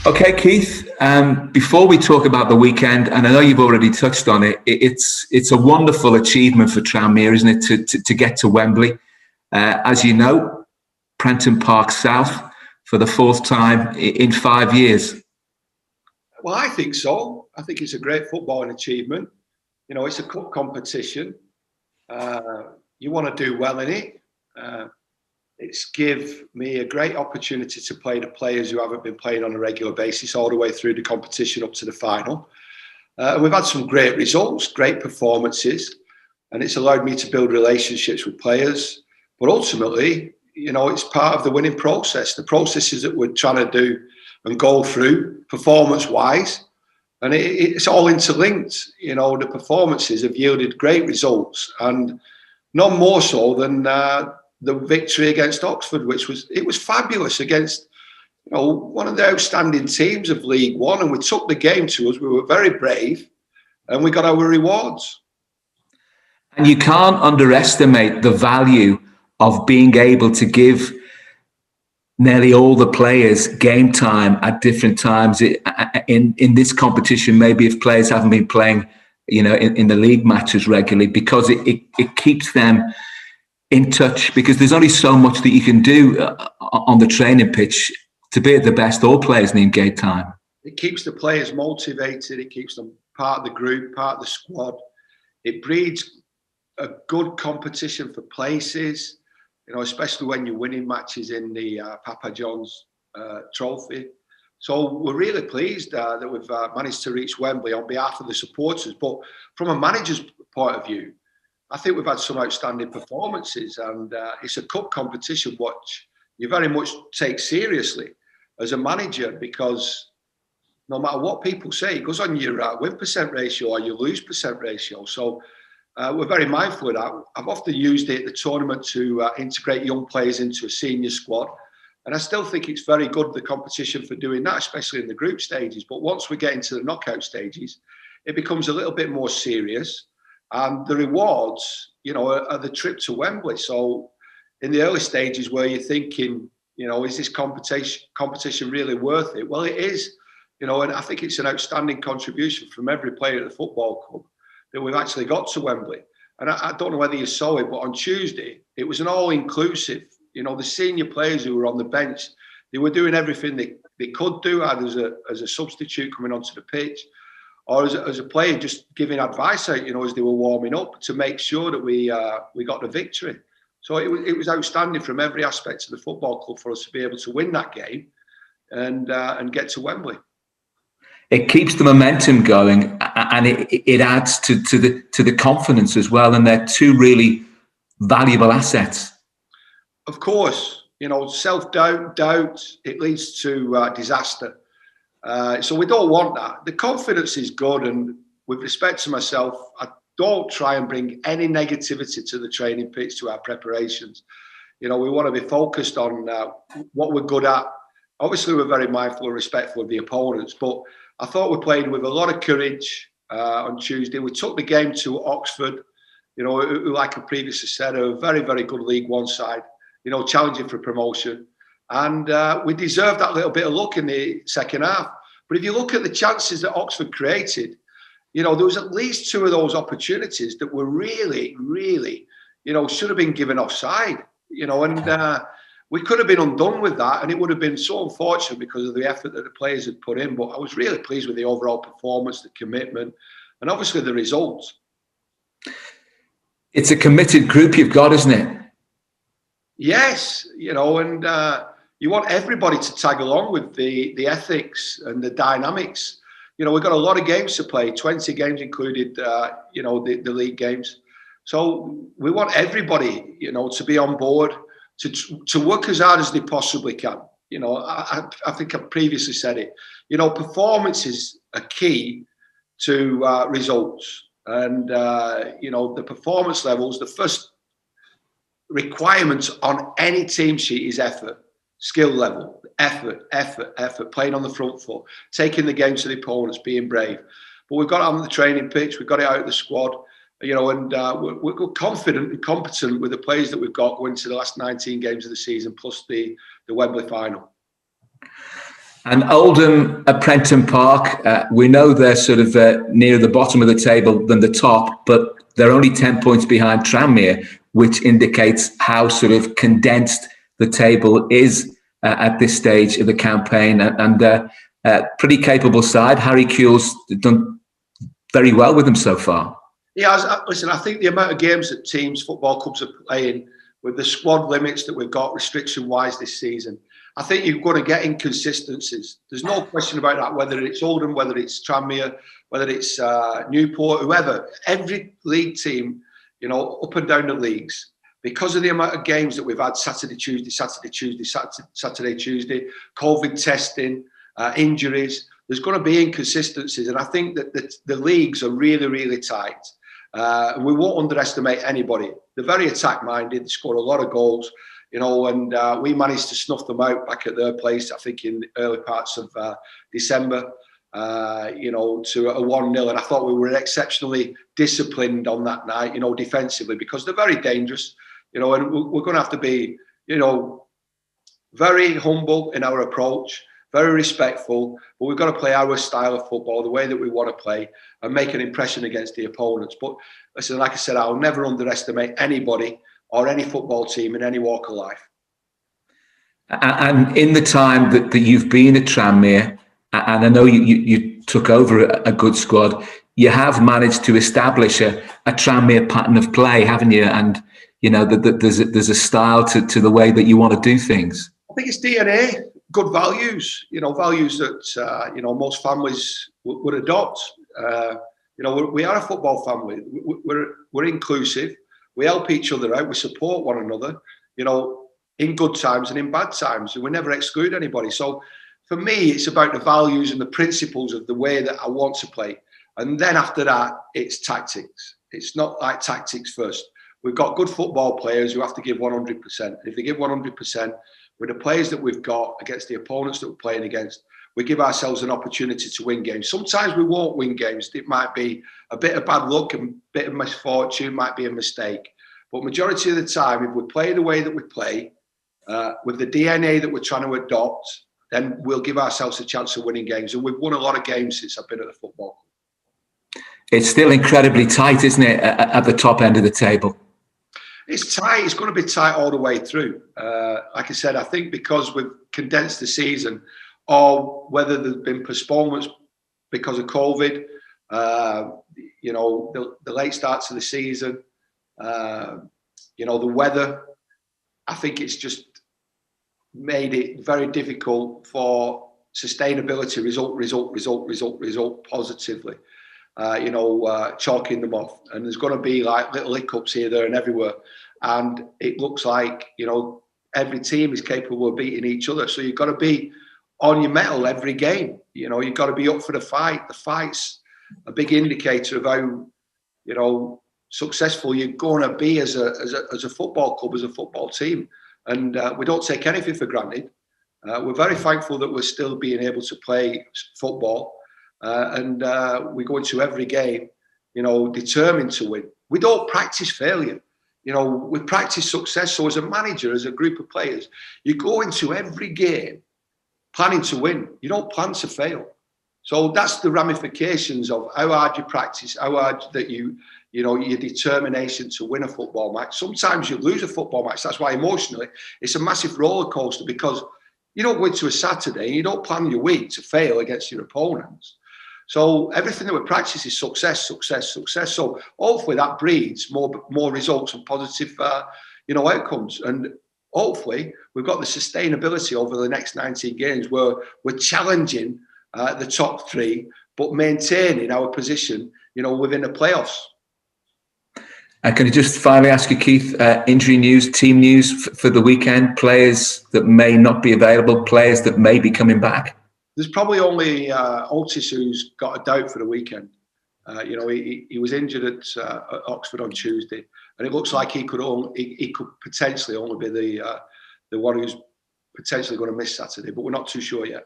Okay, Keith. Before we talk about the weekend, and I know you've already touched on it, it's a wonderful achievement for Tranmere, isn't it, to get to Wembley? As you know, Prenton Park South for the fourth time in 5 years. Well, I think so. I think it's a great footballing achievement. You know, it's a cup competition. You want to do well in it. It's give me a great opportunity to play the players who haven't been playing on a regular basis all the way through the competition up to the final. We've had some great results, great performances, and it's allowed me to build relationships with players. But ultimately, you know, it's part of the winning process. The processes that we're trying to do and go through performance-wise, and it's all interlinked. You know, the performances have yielded great results, and none more so than the victory against Oxford, which was fabulous against, you know, one of the outstanding teams of League One, and we took the game to us. We were very brave, and we got our rewards. And you can't underestimate the value of being able to give nearly all the players game time at different times in this competition. Maybe if players haven't been playing, you know, in the league matches regularly, because it keeps them in touch, because there's only so much that you can do on the training pitch to be at the best. All players need game time. It keeps the players motivated. It keeps them part of the group, part of the squad. It breeds a good competition for places, you know, especially when you're winning matches in the Papa John's trophy. So we're really pleased that we've managed to reach Wembley on behalf of the supporters. But from a manager's point of view, I think we've had some outstanding performances, and it's a cup competition which you very much take seriously as a manager, because no matter what people say, it goes on your win percent ratio or your lose percent ratio. So we're very mindful of that. I've often used it at the tournament to integrate young players into a senior squad, and I still think it's very good, the competition, for doing that, especially in the group stages. But once we get into the knockout stages, it becomes a little bit more serious. And the rewards, you know, are the trip to Wembley. So in the early stages where you're thinking, you know, is this competition really worth it? Well, it is, you know, and I think it's an outstanding contribution from every player at the football club that we've actually got to Wembley. And I don't know whether you saw it, but on Tuesday, it was an all-inclusive. You know, the senior players who were on the bench, they were doing everything they could do, either as a substitute coming onto the pitch, or as a player just giving advice out, you know, as they were warming up, to make sure that we got the victory. So it was outstanding from every aspect of the football club for us to be able to win that game and get to Wembley. It keeps the momentum going, and it adds to the confidence as well. And they're two really valuable assets. Of course, you know, doubt, it leads to disaster. So we don't want that. The confidence is good, and with respect to myself, I don't try and bring any negativity to the training pitch, to our preparations. You know, we want to be focused on what we're good at. Obviously, we're very mindful and respectful of the opponents, but I thought we played with a lot of courage on Tuesday. We took the game to Oxford, you know, who, like I previously said, are a very, very good League One side, you know, challenging for promotion. And we deserved that little bit of luck in the second half. But if you look at the chances that Oxford created, you know, there was at least two of those opportunities that were really, really, you know, should have been given offside, you know, and we could have been undone with that. And it would have been so unfortunate because of the effort that the players had put in. But I was really pleased with the overall performance, the commitment, and obviously the results. It's a committed group you've got, isn't it? Yes, you know, and you want everybody to tag along with the ethics and the dynamics. You know, we've got a lot of games to play, 20 games included, you know, the league games. So we want everybody, you know, to be on board, to work as hard as they possibly can. You know, I think I previously said it. You know, performances are key to results. And, you know, the performance levels, the first requirements on any team sheet is effort, skill level, effort, playing on the front foot, taking the game to the opponents, being brave. But we've got it on the training pitch, we've got it out of the squad, you know, and we're confident and competent with the players that we've got going to the last 19 games of the season, plus the Wembley final. And Oldham at Prenton Park, we know they're sort of nearer the bottom of the table than the top, but they're only 10 points behind Tranmere, which indicates how sort of condensed the table is at this stage of the campaign. And pretty capable side. Harry Kewell's done very well with them so far. Yeah, listen, I think the amount of games that teams, football clubs are playing with the squad limits that we've got restriction-wise this season, I think you're going to get inconsistencies. There's no question about that, whether it's Oldham, whether it's Tranmere, whether it's Newport, whoever. Every league team, up and down the leagues, because of the amount of games that we've had Saturday, Tuesday, COVID testing, injuries, there's going to be inconsistencies. And I think that the leagues are really, really tight. We won't underestimate anybody. They're very attack-minded. They score a lot of goals. And we managed to snuff them out back at their place, I think, in the early parts of December, to a 1-0. And I thought we were exceptionally disciplined on that night, defensively, because they're very dangerous, and we're going to have to be, very humble in our approach, very respectful, but we've got to play our style of football, the way that we want to play, and make an impression against the opponents. But listen, like I said, I'll never underestimate anybody or any football team in any walk of life. And in the time that you've been at Tranmere, and I know you took over a good squad, you have managed to establish a Tranmere pattern of play, haven't you? And there's a style to the way that you want to do things. I think it's DNA, good values. Values that most families would adopt. We are a football family. We're inclusive. We help each other out. We support one another, in good times and in bad times. And we never exclude anybody. So for me, it's about the values and the principles of the way that I want to play. And then after that, it's tactics. It's not like tactics first. We've got good football players who have to give 100%. If they give 100%, with the players that we've got against the opponents that we're playing against, we give ourselves an opportunity to win games. Sometimes we won't win games. It might be a bit of bad luck and a bit of misfortune, might be a mistake. But majority of the time, if we play the way that we play, with the DNA that we're trying to adopt, then we'll give ourselves a chance of winning games. And we've won a lot of games since I've been at the football club. It's still incredibly tight, isn't it, at the top end of the table? It's tight. It's going to be tight all the way through. Like I said, I think because we've condensed the season, or whether there's been postponements because of COVID, the late starts of the season, the weather, I think it's just made it very difficult for sustainability, result positively, chalking them off. And there's going to be like little hiccups here, there and everywhere. And it looks like, every team is capable of beating each other. So you've got to be on your mettle every game. You've got to be up for the fight. The fight's a big indicator of how, successful you're going to be as a football club, as a football team. And we don't take anything for granted. We're very thankful that we're still being able to play football. And we go into every game, determined to win. We don't practice failure. We practice success. So as a manager, as a group of players, you go into every game planning to win. You don't plan to fail. So that's the ramifications of how hard you practice, how hard that your determination to win a football match. Sometimes you lose a football match. That's why emotionally it's a massive roller coaster, because you don't go into a Saturday and you don't plan your week to fail against your opponents. So everything that we practice is success. So hopefully that breeds more results and positive, outcomes. And hopefully we've got the sustainability over the next 19 games where we're challenging the top three, but maintaining our position, within the playoffs. Can I just finally ask you, Keith, injury news, team news for the weekend, players that may not be available, players that may be coming back? There's probably only Otis who's got a doubt for the weekend. He was injured at Oxford on Tuesday, and it looks like he could potentially only be the one who's potentially going to miss Saturday, but we're not too sure yet.